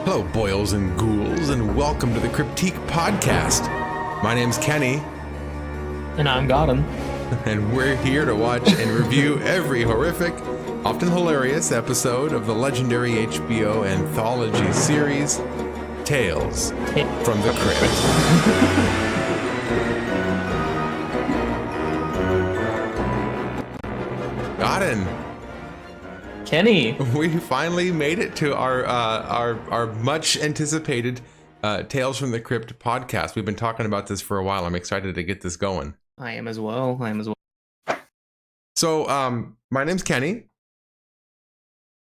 Hello, boils and ghouls, and welcome to the Critique Podcast. My name's Kenny. And I'm Godden. And we're here to watch and review every horrific, often hilarious episode of the legendary HBO anthology series, Tales from the Crypt. Godden. Kenny. We finally made it to our much anticipated Tales from the Crypt podcast. We've been talking about this for a while. I'm excited to get this going. I am as well. So, my name's Kenny.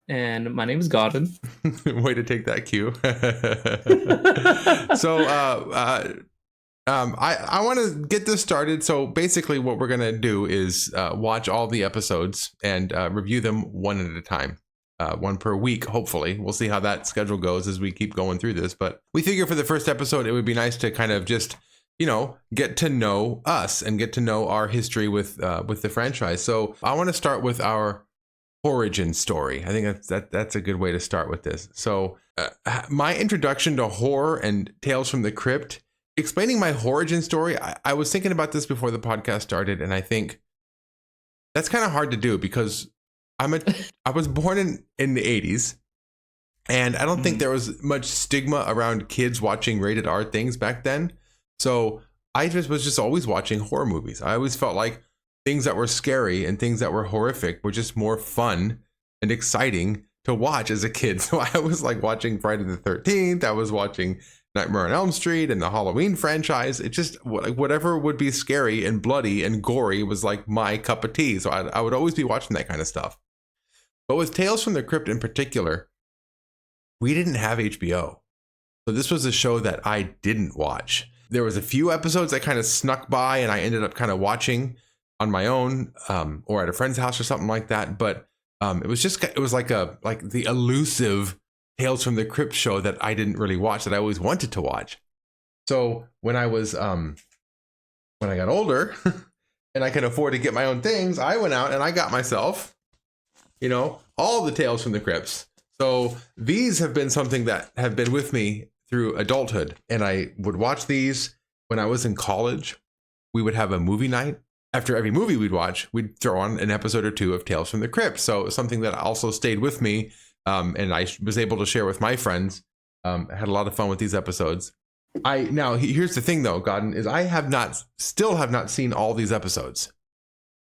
And my name is Godden. Way to take that cue. So, I want to get this started. So basically what we're going to do is watch all the episodes and review them one at a time. One per week, hopefully. We'll see how that schedule goes as we keep going through this. But we figure for the first episode, it would be nice to kind of just, get to know us and get to know our history with the franchise. So I want to start with our origin story. I think that's a good way to start with this. So my introduction to horror and Tales from the Crypt, explaining my origin story, I was thinking about this before the podcast started, and I think that's kind of hard to do because I was born in the 80s, and I don't think there was much stigma around kids watching rated R things back then. So I was always watching horror movies. I always felt like things that were scary and things that were horrific were just more fun and exciting to watch as a kid. So I was like watching Friday the 13th. I was watching Nightmare on Elm Street and the Halloween franchise. It just, whatever would be scary and bloody and gory was like my cup of tea. So I would always be watching that kind of stuff. But with Tales from the Crypt in particular, we didn't have HBO. So this was a show that I didn't watch. There was a few episodes that kind of snuck by and I ended up kind of watching on my own or at a friend's house or something like that. But it was like the elusive Tales from the Crypt show that I didn't really watch, that I always wanted to watch. So when I was when I got older and I could afford to get my own things, I went out and I got myself, all the Tales from the Crypts. So these have been something that have been with me through adulthood, and I would watch these when I was in college. We would have a movie night. After every movie we'd watch, we'd throw on an episode or two of Tales from the Crypt. So something that also stayed with me. And I was able to share with my friends. Had a lot of fun with these episodes. Now here's the thing though, Godden, is I still have not seen all these episodes.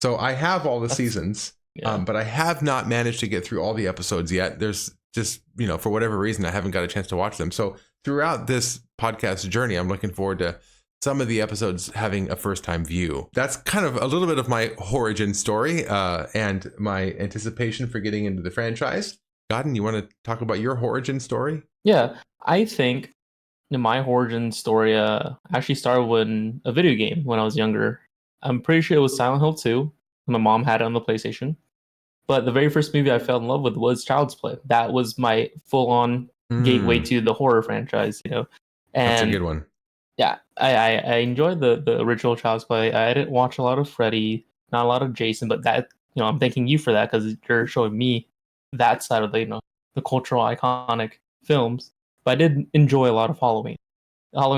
So I have all the seasons, but I have not managed to get through all the episodes yet. There's just, for whatever reason, I haven't got a chance to watch them. So throughout this podcast journey, I'm looking forward to some of the episodes having a first time view. That's kind of a little bit of my origin story and my anticipation for getting into the franchise. Godden, you want to talk about your origin story? Yeah, I think my origin story actually started when a video game when I was younger. I'm pretty sure it was Silent Hill 2. My mom had it on the PlayStation. But the very first movie I fell in love with was Child's Play. That was my full-on gateway to the horror franchise, And that's a good one. Yeah, I enjoyed the original Child's Play. I didn't watch a lot of Freddy, not a lot of Jason, but that, I'm thanking you for that because you're showing me that side of the cultural iconic films. But I did enjoy a lot of Halloween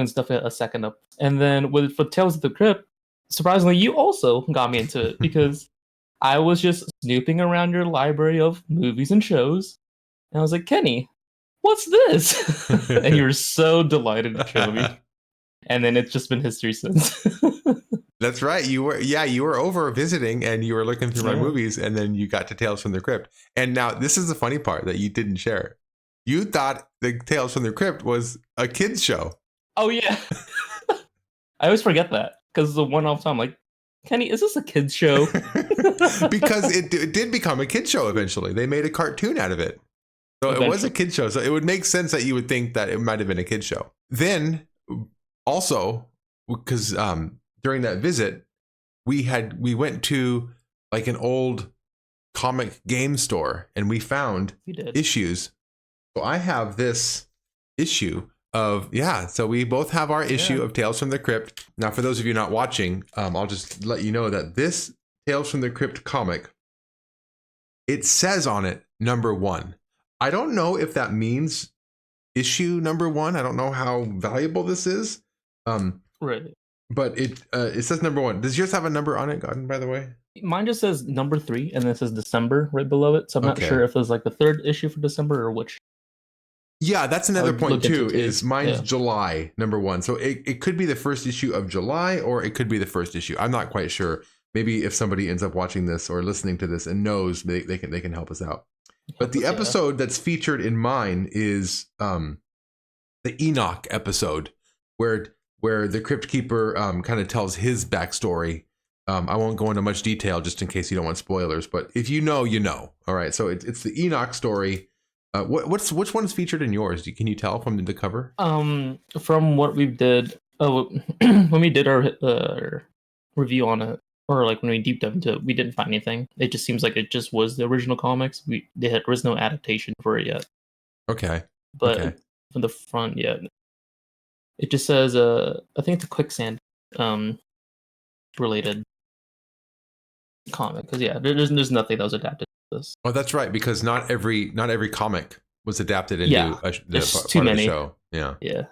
stuff a second up, and then for Tales of the Crypt, surprisingly you also got me into it because I was just snooping around your library of movies and shows, and I was like, Kenny, what's this? And you were so delighted to show me, and then it's just been history since. That's right. You were over visiting and you were looking through my movies, and then you got to Tales from the Crypt. And now this is the funny part that you didn't share. You thought the Tales from the Crypt was a kids show. Oh yeah. I always forget that because the one off time, I'm like, Kenny, is this a kids show? Because it did become a kids show eventually. They made a cartoon out of it. So It was a kids show. So it would make sense that you would think that it might have been a kids show. Then also, because during that visit, we went to like an old comic game store and we found issues. So I have this issue of, so we both have our issue of Tales from the Crypt. Now, for those of you not watching, I'll just let you know that this Tales from the Crypt comic, it says on it, #1. I don't know if that means issue number 1. I don't know how valuable this is. Right. But it says number 1. Does yours have a number on it, Godden, by the way? Mine just says number 3, and then it says December right below it. So I'm not sure if there's like the 3rd issue for December or which. Yeah, that's another point too. Is mine's yeah. July number 1, so it could be the first issue of July, or it could be the first issue. I'm not quite sure. Maybe if somebody ends up watching this or listening to this and knows, they can help us out. But the episode that's featured in mine is the Enoch episode, where the Crypt Keeper kind of tells his backstory. I won't go into much detail just in case you don't want spoilers, but if you know, you know. All right, so it's the Enoch story. Which one is featured in yours? Can you tell from the cover? From what we did, when we did our review on it, or like when we deep dived into it, we didn't find anything. It just seems like it just was the original comics. There was no adaptation for it yet. Okay. But from the front, yeah, it just says I think it's a quicksand related comic, because there's nothing that was adapted to this. Oh, that's right, because not every comic was adapted into part of the show. Yeah.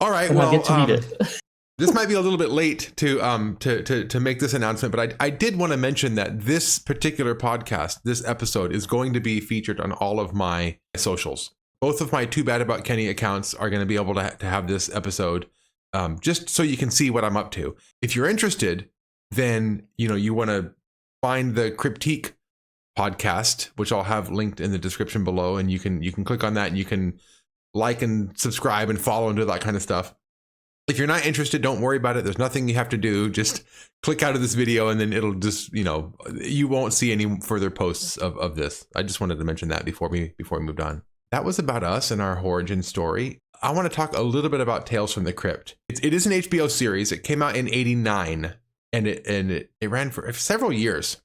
All right. Well, I get to read it. This might be a little bit late to make this announcement, but I did want to mention that this particular podcast, this episode, is going to be featured on all of my socials. Both of my Too Bad About Kenny accounts are going to be able to have this episode, just so you can see what I'm up to. If you're interested, then you want to find the Cryptique podcast, which I'll have linked in the description below, and you can click on that and you can like and subscribe and follow and do that kind of stuff. If you're not interested, don't worry about it. There's nothing you have to do. Just click out of this video and then it'll just, you won't see any further posts of this. I just wanted to mention that before we moved on. That was about us and our origin story. I want to talk a little bit about Tales from the Crypt. It is an HBO series. It came out in '89 and it ran for several years.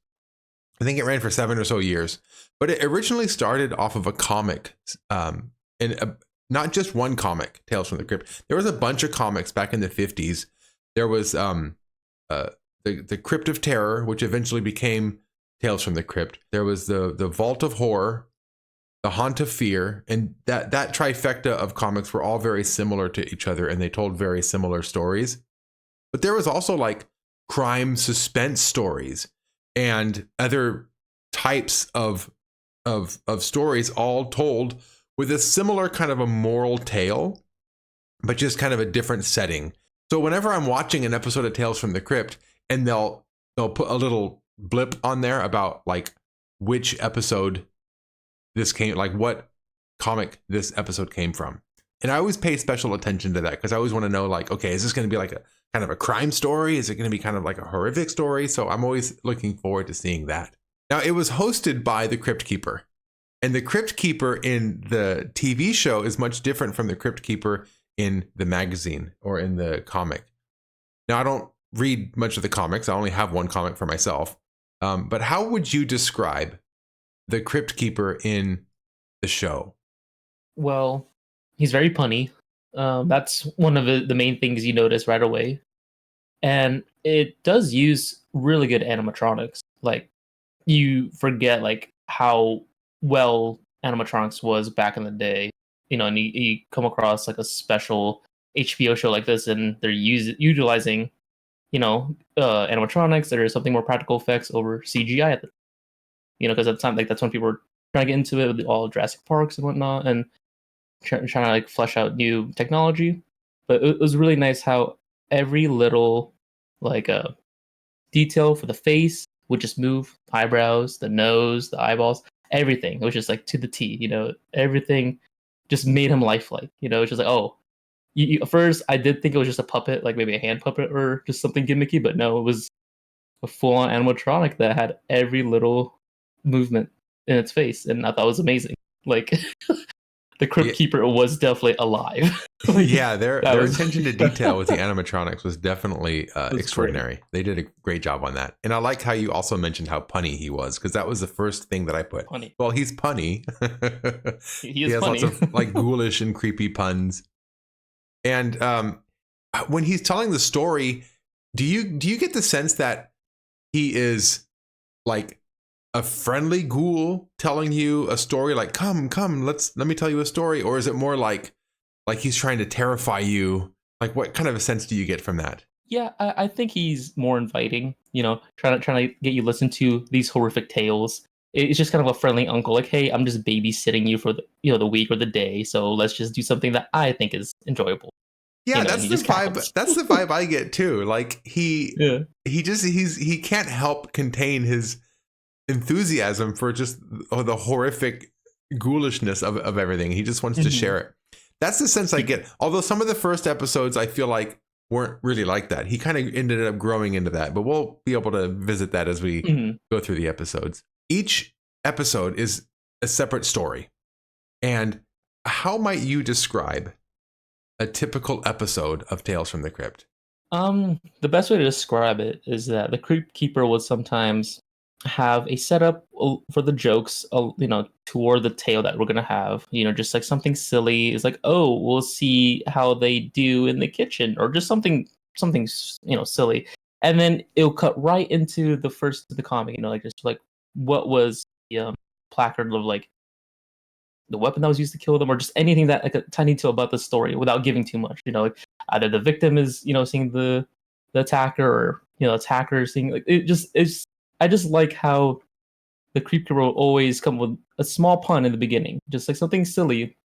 I think it ran for 7 or so years, but it originally started off of a comic, not just one comic, Tales from the Crypt. There was a bunch of comics back in the 50s. There was the Crypt of Terror, which eventually became Tales from the Crypt. There was the Vault of Horror, the Haunt of Fear, and that trifecta of comics were all very similar to each other, and they told very similar stories. But there was also like crime suspense stories and other types of stories, all told with a similar kind of a moral tale, but just kind of a different setting. So whenever I'm watching an episode of Tales from the Crypt, and they'll put a little blip on there about like which episode this came, like what comic this episode came from. And I always pay special attention to that, because I always want to know, like, okay, is this going to be like a kind of a crime story? Is it going to be kind of like a horrific story? So I'm always looking forward to seeing that. Now, it was hosted by the Crypt Keeper. And the Crypt Keeper in the TV show is much different from the Crypt Keeper in the magazine or in the comic. Now, I don't read much of the comics. I only have one comic for myself. But how would you describe the Crypt Keeper in the show? Well, he's very punny. That's one of the main things you notice right away. And it does use really good animatronics. Like, you forget like how well animatronics was back in the day, and you come across like a special HBO show like this, and they're utilizing animatronics that are something more practical effects over CGI at the because at the time, like, that's when people were trying to get into it with all Jurassic Parks and whatnot, and trying to like flesh out new technology. But it was really nice how every little like detail for the face would just move, eyebrows, the nose, the eyeballs, everything. It was just like to the T, everything just made him lifelike. It's just like, oh, at first I did think it was just a puppet, like maybe a hand puppet or just something gimmicky, but no, it was a full-on animatronic that had every little movement in its face, and I thought it was amazing. Like, the Crypt Keeper was definitely alive. Yeah, their attention to detail with the animatronics was definitely extraordinary. Great. They did a great job on that. And I like how you also mentioned how punny he was, because that was the first thing that I put. Punny. Well, he's punny. He has punny. Lots of like ghoulish and creepy puns. And when he's telling the story, do you get the sense that he is like a friendly ghoul telling you a story like, come, let me tell you a story? Or is it more like he's trying to terrify you? Like, what kind of a sense do you get from that? Yeah, I think he's more inviting. Trying to get you listen to these horrific tales. It's just kind of a friendly uncle, like, hey, I'm just babysitting you for the week or the day, so let's just do something that I think is enjoyable. Yeah, And that's he the just vibe. cackles. That's the vibe I get too. Like Yeah. he can't help contain his enthusiasm for just the horrific ghoulishness of everything. He just wants to share it. That's the sense I get. Although some of the first episodes I feel like weren't really like that. He kind of ended up growing into that, but we'll be able to visit that as we go through the episodes. Each episode is a separate story. And how might you describe a typical episode of Tales from the Crypt? The best way to describe it is that the Crypt Keeper would sometimes have a setup for the jokes, toward the tale that we're gonna have. Just like something silly is like, oh, we'll see how they do in the kitchen, or just something silly, and then it'll cut right into the comic. Like just like what was the placard of like the weapon that was used to kill them, or just anything that like a tiny detail about the story without giving too much. Like either the victim is seeing the attacker, or attacker seeing like it's. I just like how the creeper will always come with a small pun in the beginning, just like something silly,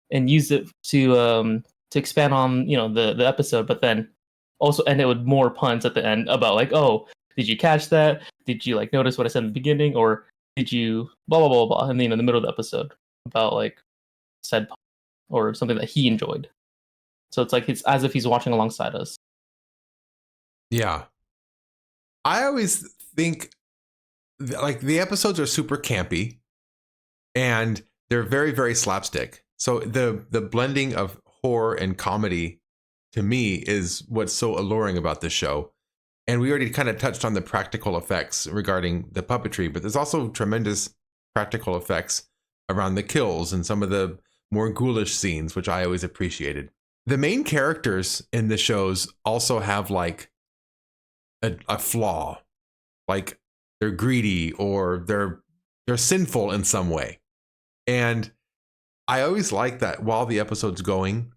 and use it to expand on the episode, but then also end it with more puns at the end about like, oh, did you catch that? Did you like notice what I said in the beginning, or did you blah blah blah blah? And then in the middle of the episode about like said pun or something that he enjoyed. So it's like it's as if he's watching alongside us. Yeah, I always think like the episodes are super campy and they're very, very slapstick. So the blending of horror and comedy to me is what's so alluring about this show. And we already kind of touched on the practical effects regarding the puppetry, but there's also tremendous practical effects around the kills and some of the more ghoulish scenes, which I always appreciated. The main characters in the shows also have like a flaw, like they're greedy or they're sinful in some way. And I always like that while the episode's going,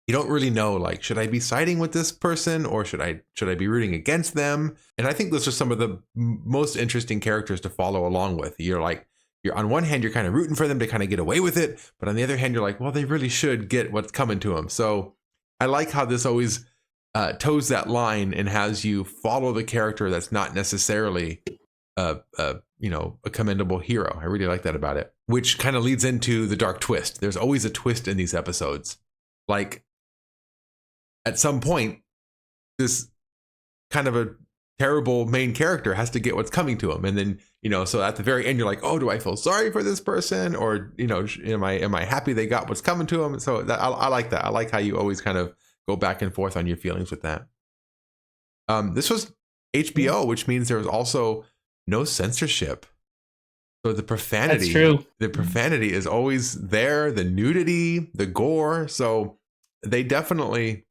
you don't really know, like, should I be siding with this person or should I be rooting against them? And I think those are some of the most interesting characters to follow along with. You're on one hand, you're kind of rooting for them to kind of get away with it. But on the other hand, you're like, well, they really should get what's coming to them. So I like how this always toes that line and has you follow the character that's not necessarily a commendable hero. I really like that about it, which kind of leads into the dark twist. There's always a twist in these episodes. Like at some point, this kind of a terrible main character has to get what's coming to him. And then, so at the very end, you're like, oh, do I feel sorry for this person? Or, am I happy they got what's coming to them? So I like that. I like how you always kind of go back and forth on your feelings with that. This was HBO, which means there was also no censorship. So the profanity, that's true. The profanity is always there, the nudity, the gore. So they definitely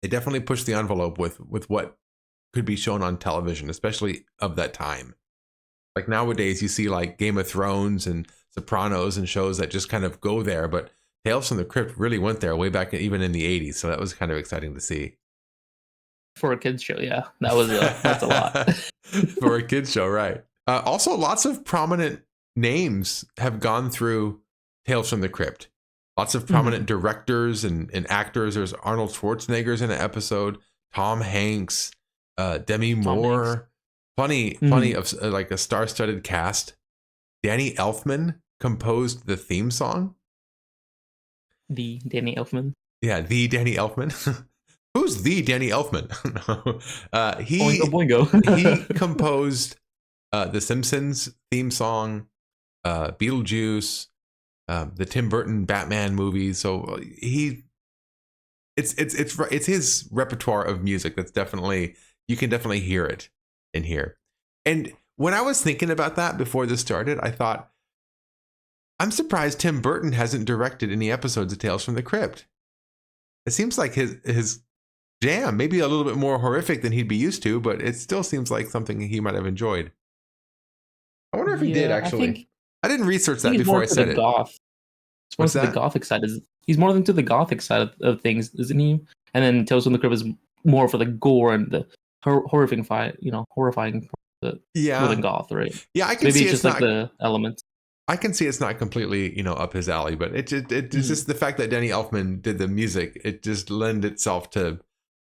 push the envelope with what could be shown on television, especially of that time. Like nowadays you see like Game of Thrones and Sopranos and shows that just kind of go there, but Tales from the Crypt really went there way back even in the 80s. So that was kind of exciting to see. For a kids show, yeah, that's a lot. For a kids show, right? Also, lots of prominent names have gone through Tales from the Crypt. Lots of prominent directors and actors. There's Arnold Schwarzenegger's in an episode. Tom Hanks, Demi Moore. Plenty of like a star-studded cast. Danny Elfman composed the theme song. The Danny Elfman. Yeah, the Danny Elfman. Who's the Danny Elfman? He Boingo. He composed the Simpsons theme song, Beetlejuice, the Tim Burton Batman movies. So it's his repertoire of music that's definitely, you can definitely hear it in here. And when I was thinking about that before this started, I thought, I'm surprised Tim Burton hasn't directed any episodes of Tales from the Crypt. It seems like his jam, maybe a little bit more horrific than he'd be used to, but it still seems like something he might have enjoyed. I wonder if he did Yeah, actually. I didn't research that he's before more I to said the it. goth. He's more What's to the that? gothic side. He's more into the gothic side of things, isn't he? And then Tales from the Crypt is more for the gore and the horrifying, horrifying more than Yeah. goth, right? Yeah, I So can maybe see it's it's just like not. the elements. I can see it's not completely, up his alley, but it's just the fact that Danny Elfman did the music. It just lend itself to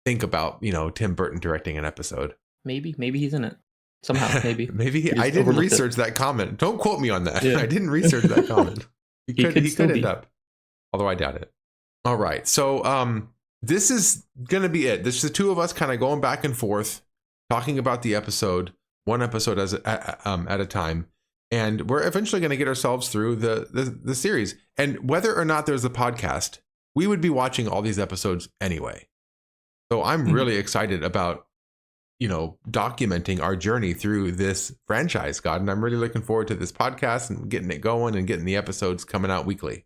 think about, Tim Burton directing an episode. Maybe he's in it somehow. Maybe Maybe we I just didn't overlooked research that comment. Don't quote me on that. Yeah. I didn't research that comment. He could still could end be. up, although I doubt it. All right, so this is gonna be it. This is the two of us kind of going back and forth, talking about the episode, one episode at a time. And we're eventually going to get ourselves through the series. And whether or not there's a podcast, we would be watching all these episodes anyway. So I'm really excited about, documenting our journey through this franchise, God. And I'm really looking forward to this podcast and getting it going and getting the episodes coming out weekly.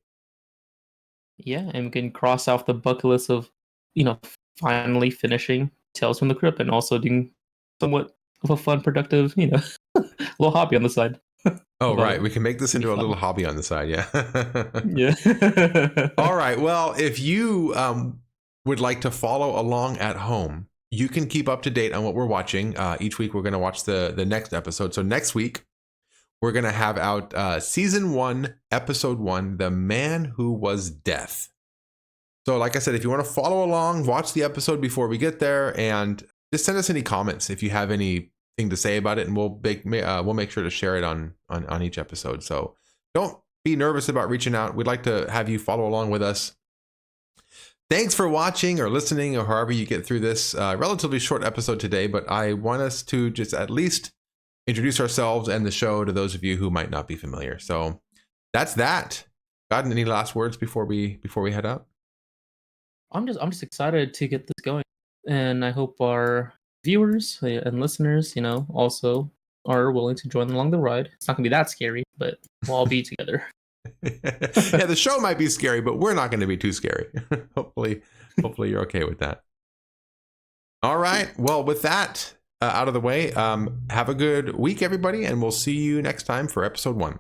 Yeah, and we can cross off the bucket list of, finally finishing Tales from the Crypt and also doing somewhat of a fun, productive, little hobby on the side. Oh, right. We can make this into a little hobby on the side. Yeah. Yeah. All right. Well, if you would like to follow along at home, you can keep up to date on what we're watching. Each week, we're going to watch the next episode. So next week, we're going to have out season 1, episode 1, The Man Who Was Death. So like I said, if you want to follow along, watch the episode before we get there, and just send us any comments if you have anything to say about it, and we'll make sure to share it on each episode. So don't be nervous about reaching out. We'd like to have you follow along with us. Thanks for watching or listening, or however you get through this relatively short episode today, but I want us to just at least introduce ourselves and the show to those of you who might not be familiar. So that's that. Godden, any last words before we head out? I'm just excited to get this going, and I hope our viewers and listeners, also are willing to join along the ride. It's not gonna be that scary, but we'll all be together. Yeah, the show might be scary, but we're not going to be too scary. Hopefully you're okay with that. All right. Well, with that out of the way, have a good week, everybody, and we'll see you next time for episode 1.